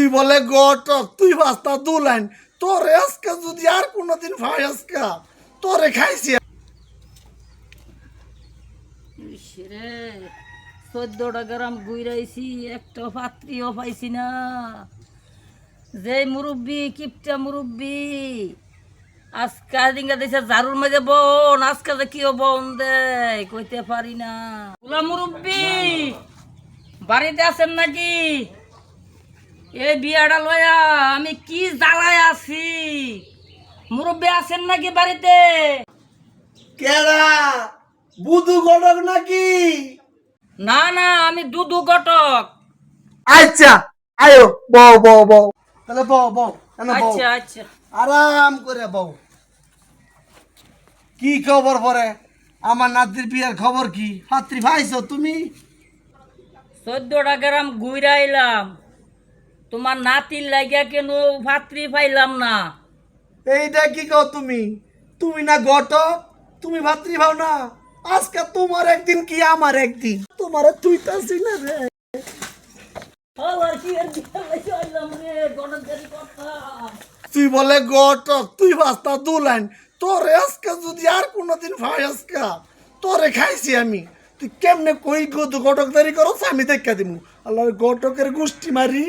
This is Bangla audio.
তুই বলে গটক তুই বাস্তা দুলাইন তোরে আজকে যদি আর কোনোদিন ভাই আজকে তোরে খাইছি। রে 14টা গ্রাম ঘুরাইছি, একটা পাত্রীও পাইছি না। যে মুরব্বী কিপটা মুরব্বী আজকাল দিনকা দিছে ঝাড়ুর মাঝে বন, আজকাল যে কিও বন দেয় কইতে পারি না। ওলা মুরব্বী বাড়িতে আছেন নাকি? এই বিয়াটা লয়া আমি কি জ্বালায় আছি। মুরব্বী আছেন নাকি বাড়িতে? কেডা বুধু গটক নাকি? না না, আমি দুধু ঘটক। আচ্ছা আয়ো বউ বউ বউ তাহলে বউ বউ এনে বউ আচ্ছা আচ্ছা, আরাম করে বউ। কি খবর পরে আমার নাতির বিয়ের খবর কি? পাত্রী ভাইছো তুমি? 14টা গ্রাম ঘুরাইলাম, তোমার নাতির লাগিয়া কেন ভাতৃ পাইলাম না। এইটা কি কও তুমি? তুমি না ঘটক, তুমি ভাতৃ ভাও না। আজকে তোমার একদিন কি আমার একদিন, তোমারে তুইতাছি না রে। আবার কি আর বিয়া পাইলাম রে, গণদেরি কথা। তুই বলে ঘটক তুই বাস্তা দুলাইন তোরে আজকে যদি আর কোনোদিন ভাই আজকে তোরে খাইছি আমি। তুই কেমনে কই ঘটকদারি করছ আমি দেখা দিমু। আল্লাহর ঘটকের গোষ্ঠী মারি।